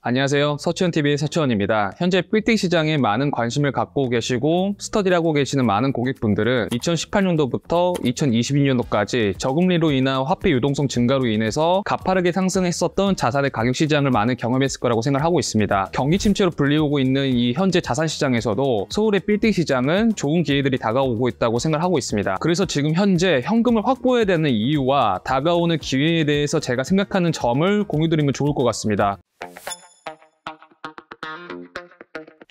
안녕하세요. 서치원TV의 서치원입니다. 현재 빌딩 시장에 많은 관심을 갖고 계시고 스터디를 하고 계시는 많은 고객분들은 2018년도부터 2022년도까지 저금리로 인한 화폐 유동성 증가로 인해서 가파르게 상승했었던 자산의 가격 시장을 많은 경험했을 거라고 생각하고 있습니다. 경기 침체로 불리우고 있는 이 현재 자산 시장에서도 서울의 빌딩 시장은 좋은 기회들이 다가오고 있다고 생각하고 있습니다. 그래서 지금 현재 현금을 확보해야 되는 이유와 다가오는 기회에 대해서 제가 생각하는 점을 공유드리면 좋을 것 같습니다.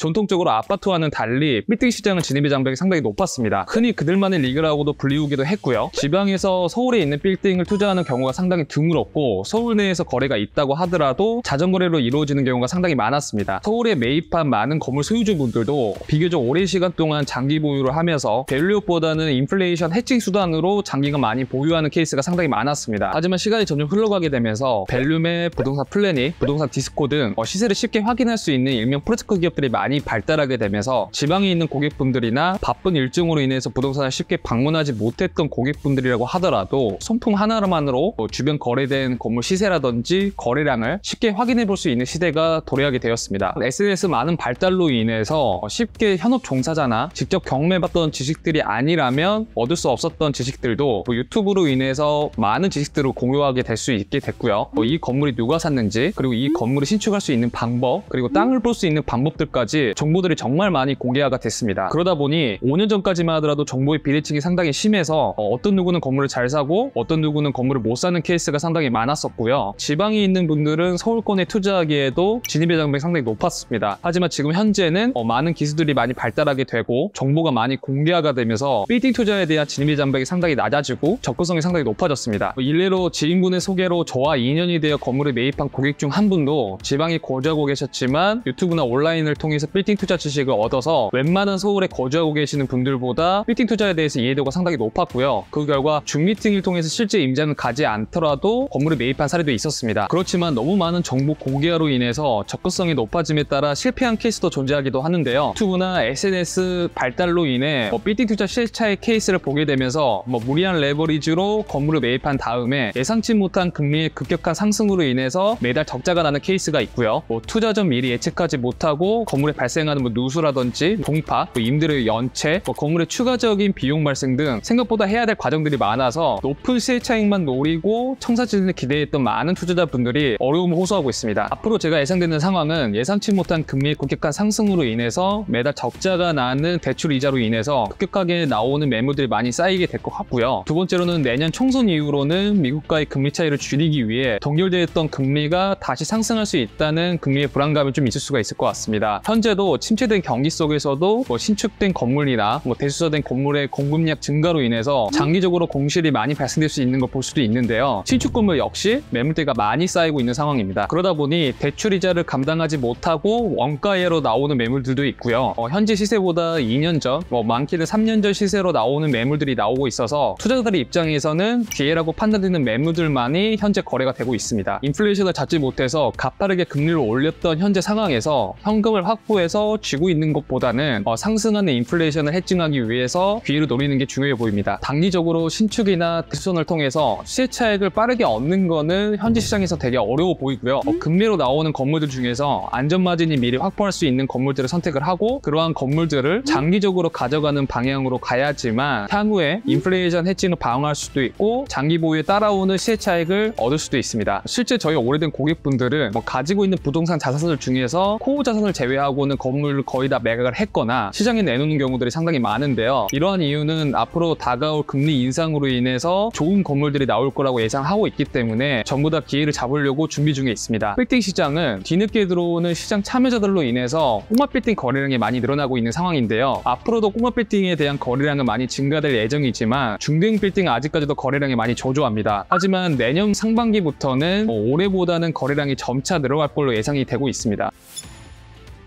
전통적으로 아파트와는 달리 빌딩 시장은 진입의 장벽이 상당히 높았습니다. 흔히 그들만의 리그라고도 불리우기도 했고요. 지방에서 서울에 있는 빌딩을 투자하는 경우가 상당히 드물었고 서울 내에서 거래가 있다고 하더라도 자전거래로 이루어지는 경우가 상당히 많았습니다. 서울에 매입한 많은 건물 소유주분들도 비교적 오랜 시간 동안 장기 보유를 하면서 밸류업보다는 인플레이션 해칭 수단으로 장기간 많이 보유하는 케이스가 상당히 많았습니다. 하지만 시간이 점점 흘러가게 되면서 밸류맵, 부동산 플래닛, 부동산 디스코 등 시세를 쉽게 확인할 수 있는 일명 프로테크 기업들이 많이 발달하게 되면서 지방에 있는 고객분들이나 바쁜 일정으로 인해서 부동산을 쉽게 방문하지 못했던 고객분들이라고 하더라도 손품 하나만으로 주변 거래된 건물 시세라든지 거래량을 쉽게 확인해 볼 수 있는 시대가 도래하게 되었습니다. SNS 많은 발달로 인해서 쉽게 현업 종사자나 직접 경험해봤던 지식들이 아니라면 얻을 수 없었던 지식들도 유튜브로 인해서 많은 지식들을 공유하게 될 수 있게 됐고요. 이 건물이 누가 샀는지, 그리고 이 건물을 신축할 수 있는 방법, 그리고 땅을 볼 수 있는 방법들까지 정보들이 정말 많이 공개화가 됐습니다. 그러다 보니 5년 전까지만 하더라도 정보의 비대칭이 상당히 심해서 어떤 누구는 건물을 잘 사고 어떤 누구는 건물을 못 사는 케이스가 상당히 많았었고요. 지방에 있는 분들은 서울권에 투자하기에도 진입의 장벽이 상당히 높았습니다. 하지만 지금 현재는 많은 기술들이 많이 발달하게 되고 정보가 많이 공개화가 되면서 빌딩 투자에 대한 진입의 장벽이 상당히 낮아지고 접근성이 상당히 높아졌습니다. 일례로 지인분의 소개로 저와 인연이 되어 건물을 매입한 고객 중 한 분도 지방에 거주하고 계셨지만 유튜브나 온라인을 통해서 빌딩 투자 지식을 얻어서 웬만한 서울에 거주하고 계시는 분들보다 빌딩 투자에 대해서 이해도가 상당히 높았고요. 그 결과 줌미팅을 통해서 실제 임자는 가지 않더라도 건물을 매입한 사례도 있었습니다. 그렇지만 너무 많은 정보 공개화로 인해서 접근성이 높아짐에 따라 실패한 케이스도 존재하기도 하는데요. 유튜브나 SNS 발달로 인해 빌딩 투자 실차의 케이스를 보게 되면서 무리한 레버리지로 건물을 매입한 다음에 예상치 못한 금리의 급격한 상승으로 인해서 매달 적자가 나는 케이스가 있고요. 투자 전 미리 예측하지 못하고 건물에 발생하는 동파라든지 동파, 임대료 연체, 건물의 추가적인 비용 발생 등 생각보다 해야 될 과정들이 많아서 높은 시세 차익만 노리고 청사진을 기대했던 많은 투자자분들이 어려움을 호소하고 있습니다. 앞으로 제가 예상되는 상황은 예상치 못한 금리의 급격한 상승으로 인해서 매달 적자가 나는 대출 이자로 인해서 급격하게 나오는 매물들이 많이 쌓이게 될 것 같고요. 두 번째로는 내년 총선 이후로는 미국과의 금리 차이를 줄이기 위해 동결되어 있던 금리가 다시 상승할 수 있다는 금리의 불안감이 좀 있을 수가 있을 것 같습니다. 현재도 침체된 경기 속에서도 신축된 건물이나 대수조된 건물의 공급량 증가로 인해서 장기적으로 공실이 많이 발생될 수 있는 걸 볼 수도 있는데요. 신축 건물 역시 매물대가 많이 쌓이고 있는 상황입니다. 그러다 보니 대출 이자를 감당하지 못하고 원가예로 나오는 매물들도 있고요. 현재 시세보다 2년 전, 많게는 3년 전 시세로 나오는 매물들이 나오고 있어서 투자자들의 입장에서는 기회라고 판단되는 매물들만이 현재 거래가 되고 있습니다. 인플레이션을 잡지 못해서 가파르게 금리를 올렸던 현재 상황에서 현금을 확보해서 쥐고 있는 것보다는 상승하는 인플레이션을 해칭하기 위해서 기회를 노리는 게 중요해 보입니다. 단기적으로 신축이나 대수선을 통해서 시세 차익을 빠르게 얻는 거는 현재 시장에서 되게 어려워 보이고요. 금매로 나오는 건물들 중에서 안전마진이 미리 확보할 수 있는 건물들을 선택을 하고 그러한 건물들을 장기적으로 가져가는 방향으로 가야지만 향후에 인플레이션 해칭을 방어할 수도 있고 장기 보유에 따라오는 시세 차익을 얻을 수도 있습니다. 실제 저희 오래된 고객분들은 가지고 있는 부동산 자산들 중에서 코어 자산을 제외하고는 건물을 거의 다 매각을 했거나 시장에 내놓는 경우들이 상당히 많은데요. 이러한 이유는 앞으로 다가올 금리 인상으로 인해서 좋은 건물들이 나올 거라고 예상하고 있기 때문에 전부 다 기회를 잡으려고 준비 중에 있습니다. 빌딩 시장은 뒤늦게 들어오는 시장 참여자들로 인해서 꼬마 빌딩 거래량이 많이 늘어나고 있는 상황인데요. 앞으로도 꼬마 빌딩에 대한 거래량은 많이 증가될 예정이지만 중대형 빌딩은 아직까지도 거래량이 많이 저조합니다. 하지만 내년 상반기부터는 올해보다는 거래량이 점차 늘어갈 걸로 예상이 되고 있습니다.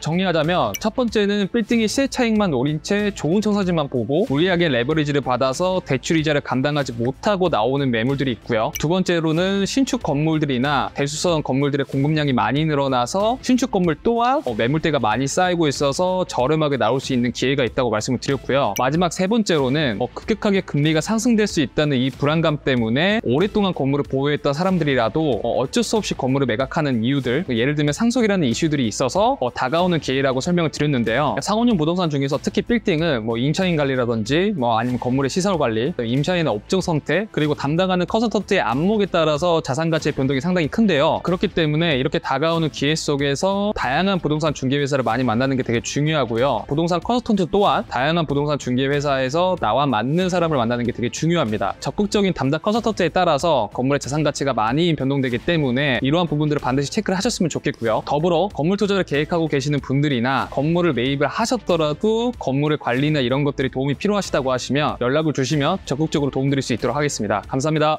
정리하자면 첫 번째는 빌딩의 시세 차익만 노린 채 좋은 청사진만 보고 무리하게 레버리지를 받아서 대출 이자를 감당하지 못하고 나오는 매물들이 있고요. 두 번째로는 신축 건물들이나 대수선 건물들의 공급량이 많이 늘어나서 신축 건물 또한 매물대가 많이 쌓이고 있어서 저렴하게 나올 수 있는 기회가 있다고 말씀을 드렸고요. 마지막 세 번째로는 급격하게 금리가 상승될 수 있다는 이 불안감 때문에 오랫동안 건물을 보유했던 사람들이라도 어쩔 수 없이 건물을 매각하는 이유들, 예를 들면 상속이라는 이슈들이 있어서 다가오는 기회라고 설명을 드렸는데요. 상업용 부동산 중에서 특히 빌딩은 임차인 관리라든지 아니면 건물의 시설 관리, 임차인의 업종 선택, 그리고 담당하는 컨설턴트의 안목에 따라서 자산 가치의 변동이 상당히 큰데요. 그렇기 때문에 이렇게 다가오는 기회 속에서 다양한 부동산 중개회사를 많이 만나는 게 되게 중요하고요. 부동산 컨설턴트 또한 다양한 부동산 중개회사에서 나와 맞는 사람을 만나는 게 되게 중요합니다. 적극적인 담당 컨설턴트에 따라서 건물의 자산 가치가 많이 변동되기 때문에 이러한 부분들을 반드시 체크를 하셨으면 좋겠고요. 더불어 건물 투자를 계획하고 계시는 분들이나 건물을 매입을 하셨더라도 건물의 관리나 이런 것들이 도움이 필요하시다고 하시면 연락을 주시면 적극적으로 도움드릴 수 있도록 하겠습니다. 감사합니다.